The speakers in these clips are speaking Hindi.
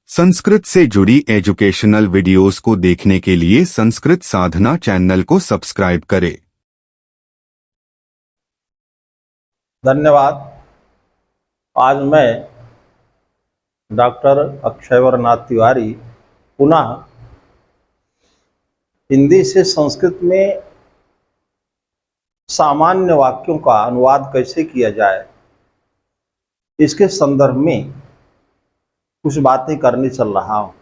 संस्कृत से जुड़ी एजुकेशनल वीडियोस को देखने के लिए संस्कृत साधना चैनल को सब्सक्राइब करें। धन्यवाद। आज मैं डॉक्टर अक्षयवरनाथ तिवारी पुनः हिंदी से संस्कृत में सामान्य वाक्यों का अनुवाद कैसे किया जाए, इसके संदर्भ में कुछ बातें करने चल रहा हूँ।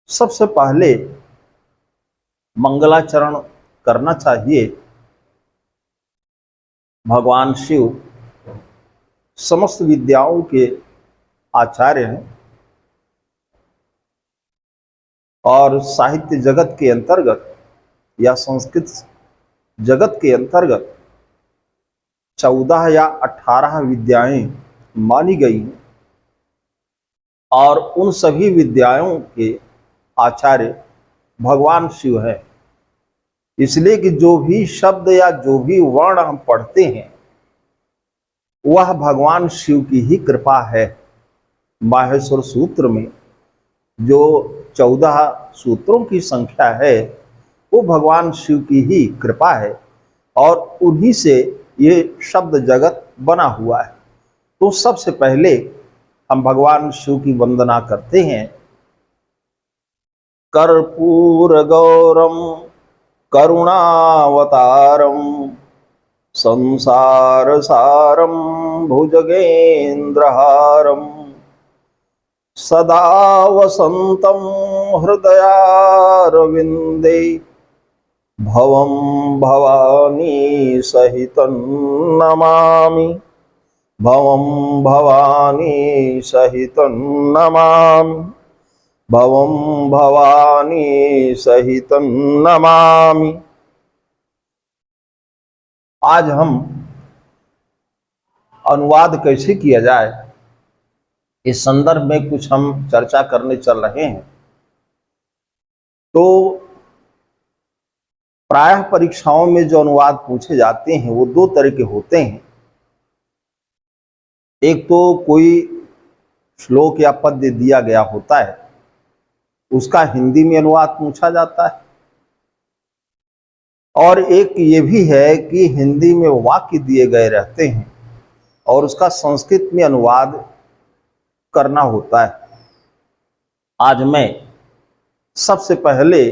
सबसे पहले मंगलाचरण करना चाहिए। भगवान शिव समस्त विद्याओं के आचार्य हैं और साहित्य जगत के अंतर्गत या संस्कृत जगत के अंतर्गत 14 या 18 विद्याएं मानी गई हैं और उन सभी विद्याओं के आचार्य भगवान शिव हैं। इसलिए कि जो भी शब्द या जो भी वर्ण हम पढ़ते हैं वह भगवान शिव की ही कृपा है। माहेश्वर सूत्र में जो 14 सूत्रों की संख्या है वो भगवान शिव की ही कृपा है और उन्हीं से ये शब्द जगत बना हुआ है। तो सबसे पहले हम भगवान शिव की वंदना करते हैं। कर्पूर गौरम करुणावतारम संसार सारम भुजगेन्द्रहारम सदा वसंतम हृदयारविंदे भवं भवानी सहितं नमामि। भवं भवानी सहितं नमामि। भवं भवानी सहितं नमामि। आज हम अनुवाद कैसे किया जाए इस संदर्भ में कुछ हम चर्चा करने चल रहे हैं। तो प्रायः परीक्षाओं में जो अनुवाद पूछे जाते हैं वो दो तरह के होते हैं। एक तो कोई श्लोक या पद्य दिया गया होता है, उसका हिंदी में अनुवाद पूछा जाता है, और एक ये भी है कि हिंदी में वाक्य दिए गए रहते हैं और उसका संस्कृत में अनुवाद करना होता है। आज मैं सबसे पहले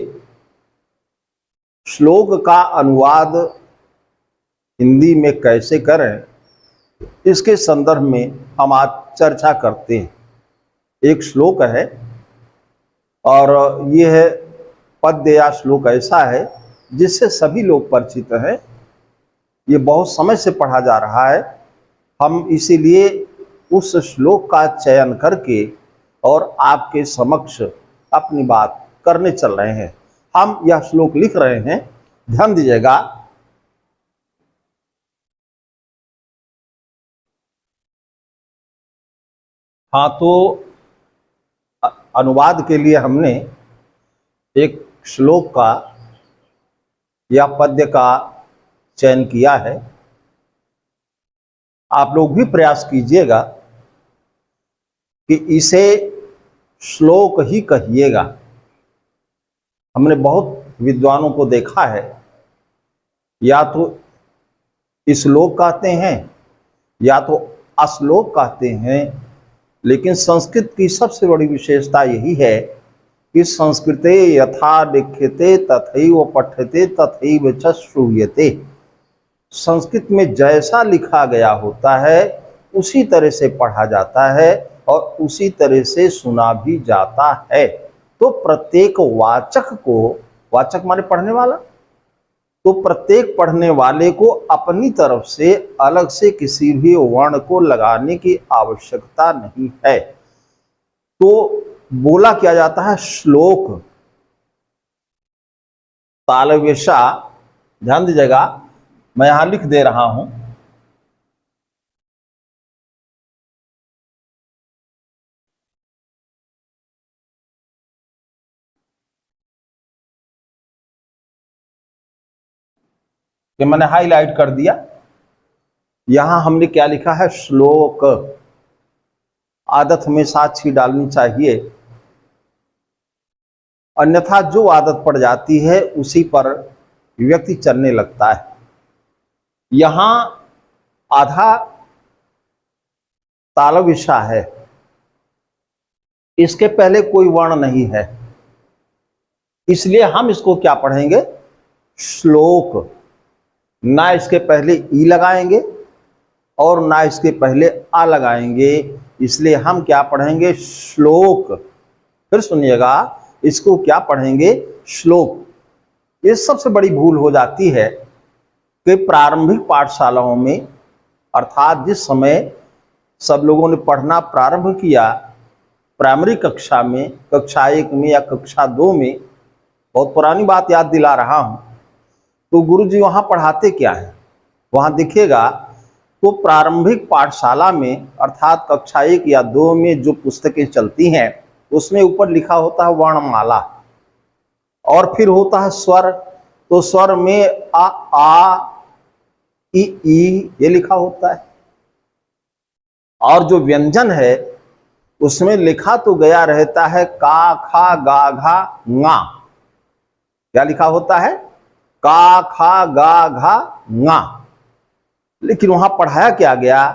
श्लोक का अनुवाद हिंदी में कैसे करें इसके संदर्भ में हम आज चर्चा करते हैं। एक श्लोक है और यह है पद्य या श्लोक ऐसा है जिससे सभी लोग परिचित हैं। ये बहुत समय से पढ़ा जा रहा है। हम इसीलिए उस श्लोक का चयन करके और आपके समक्ष अपनी बात करने चल रहे हैं। हम यह श्लोक लिख रहे हैं, ध्यान दीजिएगा। हाँ, तो अनुवाद के लिए हमने एक श्लोक का या पद्य का चयन किया है। आप लोग भी प्रयास कीजिएगा कि इसे श्लोक ही कहिएगा। हमने बहुत विद्वानों को देखा है, या तो श्लोक कहते हैं या तो अश्लोक कहते हैं, लेकिन संस्कृत की सबसे बड़ी विशेषता यही है कि संस्कृते यथा लिख्यते तथैव पठ्यते तथैव च श्रूयते। संस्कृत में जैसा लिखा गया होता है उसी तरह से पढ़ा जाता है और उसी तरह से सुना भी जाता है। तो प्रत्येक वाचक को, वाचक माने पढ़ने वाला, तो प्रत्येक पढ़ने वाले को अपनी तरफ से अलग से किसी भी वर्ण को लगाने की आवश्यकता नहीं है। तो बोला क्या जाता है श्लोक, तालव्यशा। ध्यान दीजिएगा, मैं यहां लिख दे रहा हूं। कि मैंने हाईलाइट कर दिया। यहां हमने क्या लिखा है, श्लोक। आदत हमेशा अच्छी डालनी चाहिए, अन्यथा जो आदत पड़ जाती है उसी पर व्यक्ति चलने लगता है। यहां आधा तालव्यशा है, इसके पहले कोई वर्ण नहीं है, इसलिए हम इसको क्या पढ़ेंगे, श्लोक। ना इसके पहले ई लगाएंगे और ना इसके पहले आ लगाएंगे, इसलिए हम क्या पढ़ेंगे, श्लोक। फिर सुनिएगा, इसको क्या पढ़ेंगे, श्लोक। ये सबसे बड़ी भूल हो जाती है कि प्रारंभिक पाठशालाओं में, अर्थात जिस समय सब लोगों ने पढ़ना प्रारंभ किया प्राइमरी कक्षा में, कक्षा 1 में या कक्षा 2 में, बहुत पुरानी बात याद दिला रहा हूं, तो गुरुजी वहां पढ़ाते क्या है, वहां देखिएगा तो प्रारंभिक पाठशाला में अर्थात कक्षा 1 या 2 में जो पुस्तकें चलती हैं उसमें ऊपर लिखा होता है वर्णमाला, और फिर होता है स्वर। तो स्वर में आ ई ये लिखा होता है, और जो व्यंजन है उसमें लिखा तो गया रहता है का खा गा घा ङा। क्या लिखा होता है, का खा गा घा ङा, लेकिन वहां पढ़ाया क्या गया,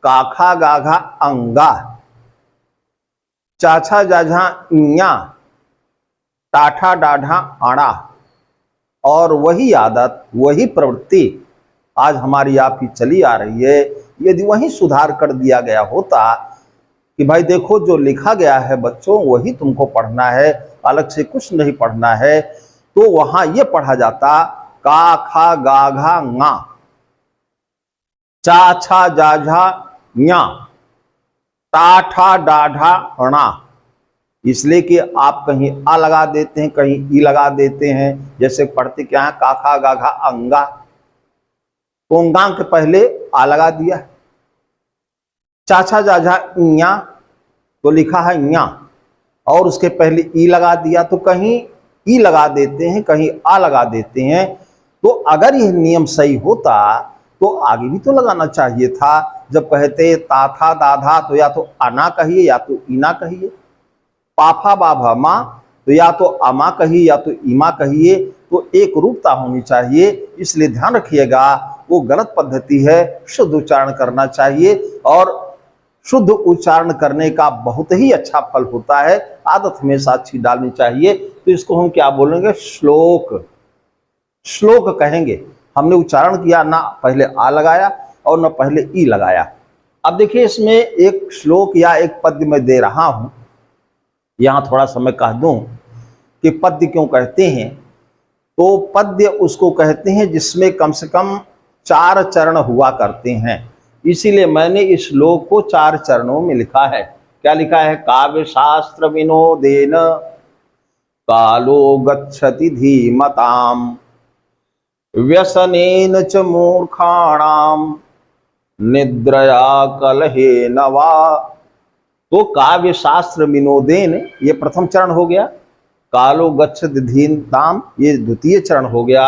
का खा गा घा अंगा, चाछा जाझा इया, टाठा डाढ़ा आड़ा। और वही आदत, वही प्रवृत्ति आज हमारी आपकी चली आ रही है। यदि वही सुधार कर दिया गया होता कि भाई देखो जो लिखा गया है बच्चों वही तुमको पढ़ना है, अलग से कुछ नहीं पढ़ना है, तो वहां ये पढ़ा जाता का खा गा घा ङा, चा छा जा झा ञा, टा ठा डा ढा णा। इसलिए कि आप कहीं आ लगा देते हैं, कहीं ई लगा देते हैं, जैसे पढ़ते क्या है, का खा गा घा अंगा, तो अंगा के पहले आ लगा दिया, चाछा जाझा इया तो लिखा है इया, और उसके पहले ई लगा दिया, तो कहीं ई लगा देते हैं, कहीं आ लगा देते हैं। तो अगर यह नियम सही होता तो आगे भी तो लगाना चाहिए था। जब कहते ता था दाधा तो या तो आना कहिए या तो इना कहिए, पाफा बाभा माँ तो या तो अमा कहिए या तो इमा कहिए, तो एक रूपता होनी चाहिए। इसलिए ध्यान रखिएगा, वो गलत पद्धति है, शुद्ध उच्चारण करना चाहिए, और शुद्ध उच्चारण करने का बहुत ही अच्छा फल होता है। आदत हमेशा अच्छी डालनी चाहिए। तो इसको हम क्या बोलेंगे, श्लोक। श्लोक कहेंगे। हमने उच्चारण किया, ना पहले आ लगाया और ना पहले ई लगाया। अब देखिए इसमें एक श्लोक या एक पद्य मैं दे रहा हूं, यहां थोड़ा समय कह दूं कि पद्य क्यों कहते हैं। तो पद्य उसको कहते हैं जिसमें कम से कम 4 चरण हुआ करते हैं, इसीलिए मैंने इस श्लोक को 4 चरणों में लिखा है। क्या लिखा है, काव्य शास्त्र विनोदेन कालो गच्छति धीमताम, व्यसनेन च मूर्खाणाम निद्रया कलहेन वा। तो काव्य शास्त्र विनोदेन ये प्रथम चरण हो गया, कालो गच्छति धीमताम ये द्वितीय चरण हो गया,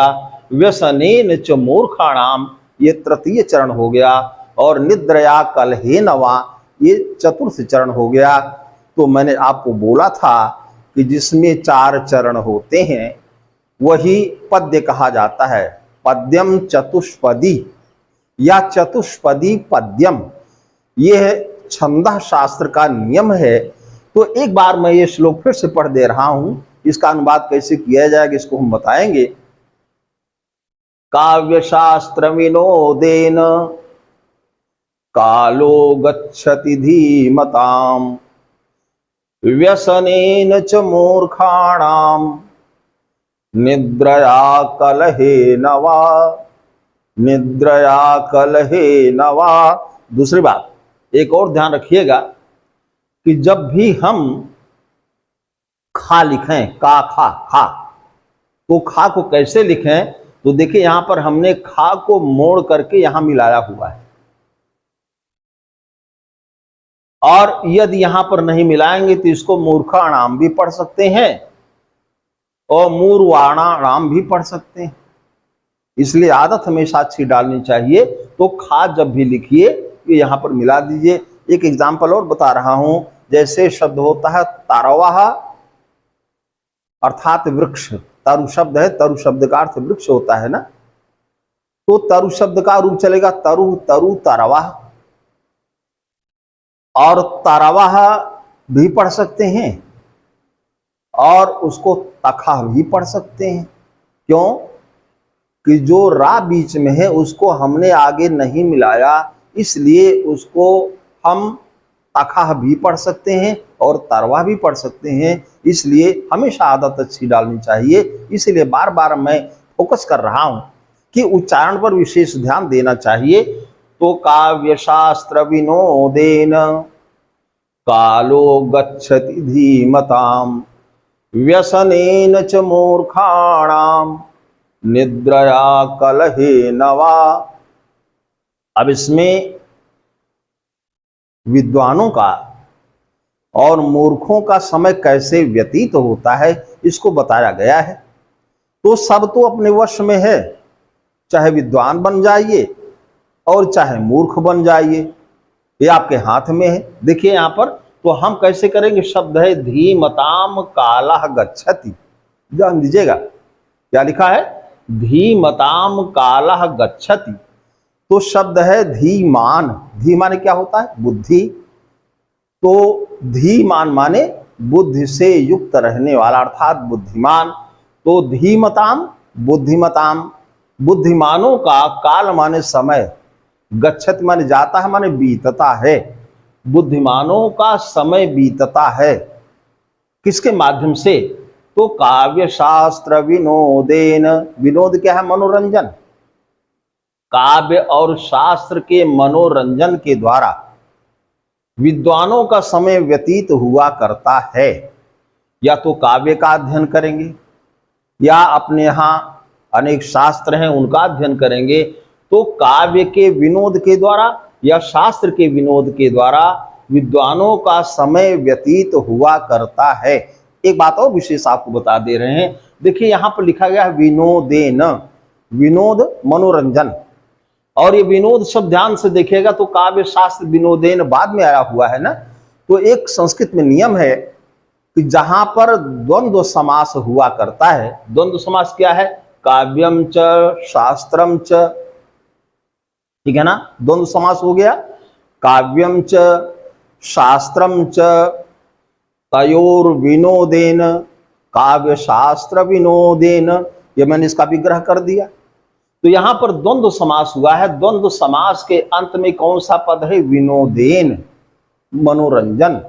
व्यसनेन च मूर्खाणाम ये तृतीय चरण हो गया, और निद्रया कलहेन वा ये चतुर्थ चरण हो गया। तो मैंने आपको बोला था कि जिसमें 4 चरण होते हैं वही पद्य कहा जाता है। पद्यम चतुष्पदी या चतुष्पदी पद्यम, यह छंदः शास्त्र का नियम है। तो एक बार मैं ये श्लोक फिर से पढ़ दे रहा हूं, इसका अनुवाद कैसे किया जाएगा इसको हम बताएंगे। काव्य शास्त्र विनोदेन कालो गच्छति धीमताम, व्यसनेन च मूर्खाणाम निद्रया कलहेन वा, निद्रया कलहेन वा। दूसरी बात, एक और ध्यान रखिएगा कि जब भी हम खा लिखें, का खा खा, तो खा को कैसे लिखें, तो देखिए यहां पर हमने खा को मोड़ करके यहां मिलाया हुआ है, और यदि यहां पर नहीं मिलाएंगे तो इसको मूर्खाणाम भी पढ़ सकते हैं और मूर्वाणाम भी पढ़ सकते हैं। इसलिए आदत हमेशा अच्छी डालनी चाहिए। तो खा जब भी लिखिए ये यहां पर मिला दीजिए, एक एग्जाम्पल और बता रहा हूं, जैसे शब्द होता है तारवाह अर्थात वृक्ष। तरु शब्द है, तरु शब्द का अर्थ वृक्ष होता है ना, तो तरु शब्द का रूप चलेगा तरु, तरु तारवाह। और तारवाह भी पढ़ सकते हैं और उसको तखा भी पढ़ सकते हैं। क्यों? कि जो रा बीच में है उसको हमने आगे नहीं मिलाया, इसलिए उसको हम तखा भी पढ़ सकते हैं और तरवा भी पढ़ सकते हैं। इसलिए हमेशा आदत अच्छी डालनी चाहिए। इसलिए बार बार मैं फोकस कर रहा हूं कि उच्चारण पर विशेष ध्यान देना चाहिए। तो काव्य शास्त्र विनोदेन कालो गच्छति धीमताम व्यसनेन च मूर्खाणाम निद्रया कलहे नवा। अब इसमें विद्वानों का और मूर्खों का समय कैसे व्यतीत होता है इसको बताया गया है। तो सब तो अपने वश में है, चाहे विद्वान बन जाइए और चाहे मूर्ख बन जाइए, ये आपके हाथ में है। देखिए यहां पर तो हम कैसे करेंगे, शब्द है धीमताम कालः गच्छति। ध्यान दीजिएगा क्या लिखा है, धीमताम कालः गच्छति। तो शब्द है धीमान। धी माने क्या होता है, बुद्धि। तो धीमान माने बुद्धि से युक्त रहने वाला अर्थात बुद्धिमान। तो धीमताम बुद्धिमताम, बुद्धिमानों का काल माने समय, गच्छति माने जाता है माने बीतता है। बुद्धिमानों का समय बीतता है किसके माध्यम से, तो काव्य शास्त्र विनोदेन। विनोद क्या है, मनोरंजन। काव्य और शास्त्र के मनोरंजन के द्वारा विद्वानों का समय व्यतीत हुआ करता है। या तो काव्य का अध्ययन करेंगे या अपने यहाँ अनेक शास्त्र हैं उनका अध्ययन करेंगे। तो काव्य के विनोद के द्वारा या शास्त्र के विनोद के द्वारा विद्वानों का समय व्यतीत हुआ करता है। एक बात और विशेष आपको बता दे रहे हैं, देखिए यहां पर लिखा गया है विनोदेन, विनोद मनोरंजन। और ये विनोद शब्द ध्यान से देखिएगा तो काव्य शास्त्र विनोदेन बाद में आया हुआ है ना। तो एक संस्कृत में नियम है कि जहां पर द्वंद्व समास हुआ करता है, द्वंद्व समास क्या है, काव्यम च शास्त्रम च, ठीक है ना, द्वंद्व समास हो गया। काव्यम च शास्त्रम च तयोर विनोदेन, काव्य शास्त्र विनोदेन, ये मैंने इसका विग्रह कर दिया। तो यहां पर द्वंद्व समास हुआ है। द्वंद्व समास के अंत में कौन सा पद है, विनोदेन, मनोरंजन।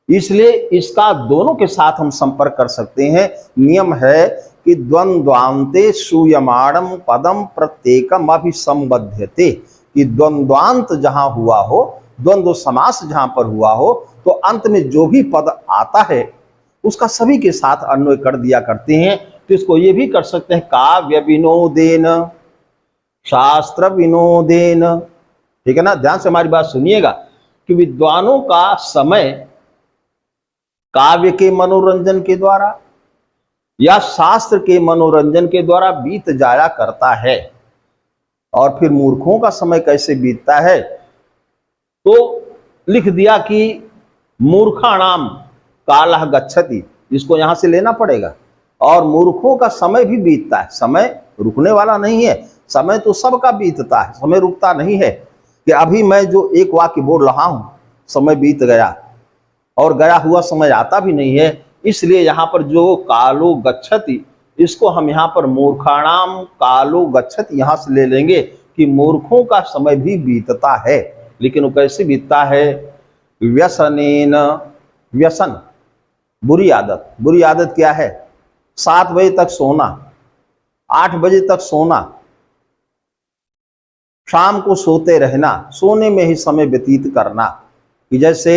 इसलिए इसका दोनों के साथ हम संपर्क कर सकते हैं। नियम है कि द्वंद्वान्ते श्रूयमाणम पदम प्रत्येकम अभिसंबध्यते, कि द्वंद्वांत जहां हुआ हो, द्वंद्व समास जहां पर हुआ हो, तो अंत में जो भी पद आता है उसका सभी के साथ अन्वय कर दिया करते हैं। तो इसको ये भी कर सकते हैं काव्य विनोदेन, शास्त्र विनोदेन, ठीक है ना। ध्यान से हमारी बात सुनिएगा कि विद्वानों का समय काव्य के मनोरंजन के द्वारा या शास्त्र के मनोरंजन के द्वारा बीत जाया करता है। और फिर मूर्खों का समय कैसे बीतता है, तो लिख दिया कि मूर्खाणाम कालः गच्छति, इसको यहां से लेना पड़ेगा। और मूर्खों का समय भी बीतता है, समय रुकने वाला नहीं है। समय तो सबका बीतता है, समय रुकता नहीं है। कि अभी मैं जो एक वाक्य बोल रहा हूं, समय बीत गया और गया हुआ समय आता भी नहीं है। इसलिए यहाँ पर जो कालो गच्छति, इसको हम यहाँ पर मूर्खाणाम कालो गच्छति यहाँ से ले लेंगे कि मूर्खों का समय भी बीतता है। लेकिन वो कैसे बीतता है, व्यसनेन, व्यसन बुरी आदत। बुरी आदत क्या है, 7 बजे तक सोना, 8 बजे तक सोना, शाम को सोते रहना, सोने में ही समय व्यतीत करना। कि जैसे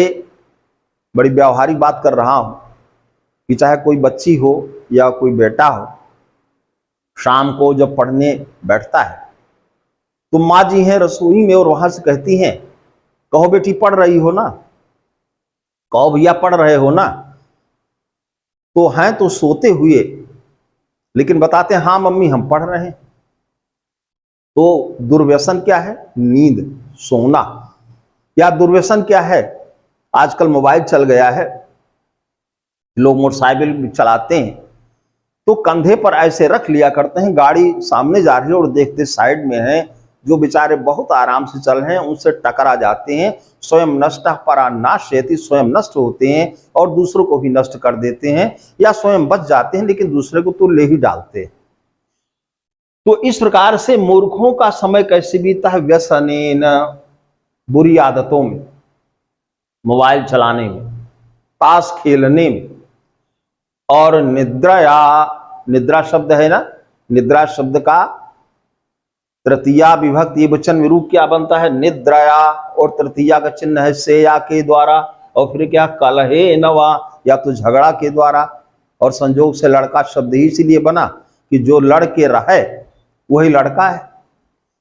बड़ी व्यावहारिक बात कर रहा हूं कि चाहे कोई बच्ची हो या कोई बेटा हो, शाम को जब पढ़ने बैठता है तो माँ जी हैं रसोई में और वहां से कहती हैं, कहो बेटी पढ़ रही हो ना, कहो भैया पढ़ रहे हो ना। तो हैं तो सोते हुए, लेकिन बताते हैं हाँ मम्मी हम पढ़ रहे हैं। तो दुर्व्यसन क्या है, नींद, सोना। या दुर्व्यसन क्या है? आजकल मोबाइल चल गया है, लोग मोटरसाइकिल भी चलाते हैं तो कंधे पर ऐसे रख लिया करते हैं, गाड़ी सामने जा रही है और देखते साइड में है, जो बेचारे बहुत आराम से चल रहे हैं उनसे टकरा जाते हैं। स्वयं नष्टः परान्नाशयति, स्वयं नष्ट होते हैं और दूसरों को भी नष्ट कर देते हैं, या स्वयं बच जाते हैं लेकिन दूसरे को तो ले ही डालते हैं। तो इस प्रकार से मूर्खों का समय कैसे बीतता है? व्यसनेन, बुरी आदतों में, मोबाइल चलाने में, ताश खेलने में, और निद्रया, निद्रा शब्द है ना, निद्रा शब्द का तृतीया विभक्ति ये वचन विरूप क्या बनता है? निद्रया, और तृतीया का चिन्ह है सेया के द्वारा, और फिर क्या? कलहे नवा, या तो झगड़ा के द्वारा, और संयोग से लड़का शब्द ही इसीलिए बना कि जो लड़के रहे वही लड़का है,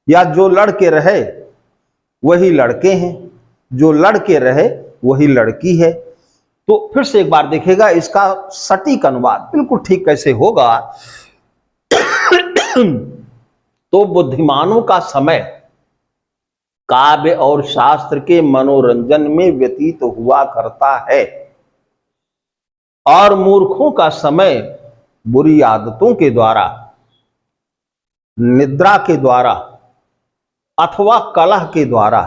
या जो लड़के रहे वही लड़के हैं, जो लड़के रहे वही लड़की है। तो फिर से एक बार देखिएगा इसका सटीक अनुवाद बिल्कुल ठीक कैसे होगा। तो बुद्धिमानों का समय काव्य और शास्त्र के मनोरंजन में व्यतीत हुआ करता है, और मूर्खों का समय बुरी आदतों के द्वारा, निद्रा के द्वारा अथवा कलह के द्वारा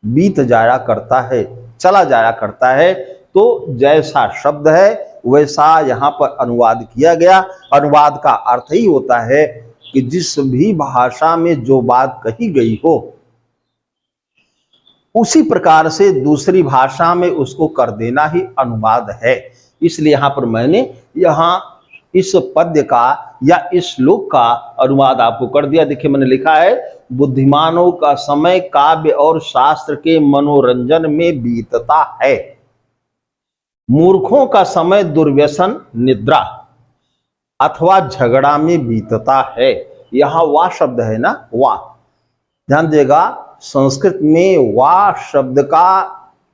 बीत जाया करता है, चला जाया करता है। तो जैसा शब्द है वैसा यहां पर अनुवाद किया गया। अनुवाद का अर्थ ही होता है कि जिस भी भाषा में जो बात कही गई हो उसी प्रकार से दूसरी भाषा में उसको कर देना ही अनुवाद है। इसलिए यहां पर मैंने यहां इस पद्य का या इस श्लोक का अनुवाद आपको कर दिया। देखिए मैंने लिखा है, बुद्धिमानों का समय काव्य और शास्त्र के मनोरंजन में बीतता है, मूर्खों का समय दुर्व्यसन, निद्रा अथवा झगड़ा में बीतता है। यहां वा शब्द है ना, वा, ध्यान देगा संस्कृत में वा शब्द का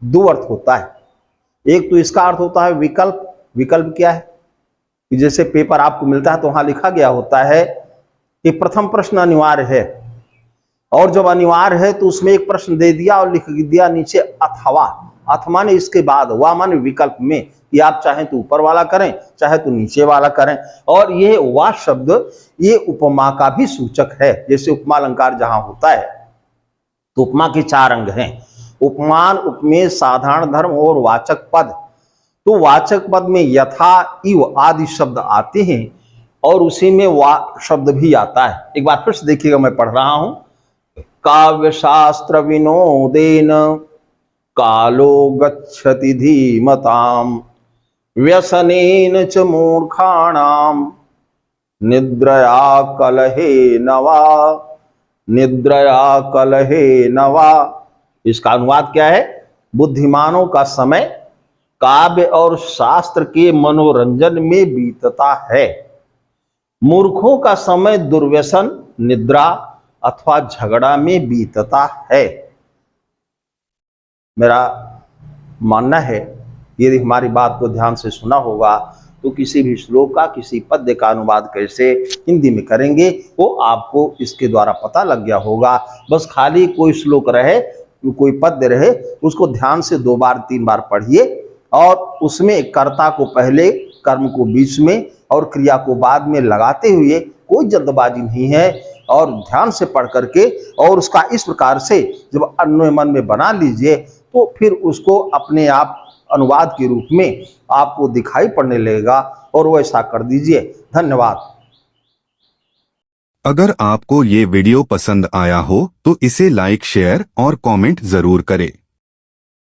दो अर्थ होता है। एक तो इसका अर्थ होता है विकल्प। विकल्प क्या है? कि जैसे पेपर आपको मिलता है तो वहां लिखा गया होता है कि प्रथम प्रश्न अनिवार्य है, और जब अनिवार्य है तो उसमें एक प्रश्न दे दिया और लिख दिया नीचे अथवा। अथवा ने इसके बाद, वा माने विकल्प में, कि आप चाहें तो ऊपर वाला करें चाहे तो नीचे वाला करें। और ये वा शब्द ये उपमा का भी सूचक है। जैसे उपमा अलंकार जहां होता है तो उपमा के चार अंग हैं, उपमान, उपमेय, साधारण धर्म और वाचक पद। तो वाचक पद में यथा, इव आदि शब्द आते हैं और उसी में वा शब्द भी आता है। एक बार फिर से देखिएगा, मैं पढ़ रहा हूं, काव्य शास्त्र विनोदेन कालो गच्छति धीमताम व्यसनेन च मूर्खाणाम निद्रया कलहे नवा, निद्रया कलहे नवा। इसका अनुवाद क्या है? बुद्धिमानों का समय काव्य और शास्त्र के मनोरंजन में बीतता है, मूर्खों का समय दुर्व्यसन, निद्रा अथवा झगड़ा में बीतता है। मेरा मानना है यदि हमारी बात को ध्यान से सुना होगा तो किसी भी श्लोक का, किसी पद्य का अनुवाद कैसे हिंदी में करेंगे वो आपको इसके द्वारा पता लग गया होगा। बस खाली कोई श्लोक रहे, कोई पद्य रहे, उसको ध्यान से 2 बार 3 बार पढ़िए, और उसमें कर्ता को पहले, कर्म को बीच में और क्रिया को बाद में लगाते हुए, कोई जल्दबाजी नहीं है, और ध्यान से पढ़ करके और उसका इस प्रकार से जब अन्वय मन में बना लीजिए तो फिर उसको अपने आप अनुवाद के रूप में आपको दिखाई पड़ने लगेगा, और वैसा कर दीजिए। धन्यवाद। अगर आपको ये वीडियो पसंद आया हो तो इसे लाइक, शेयर और कमेंट जरूर करें।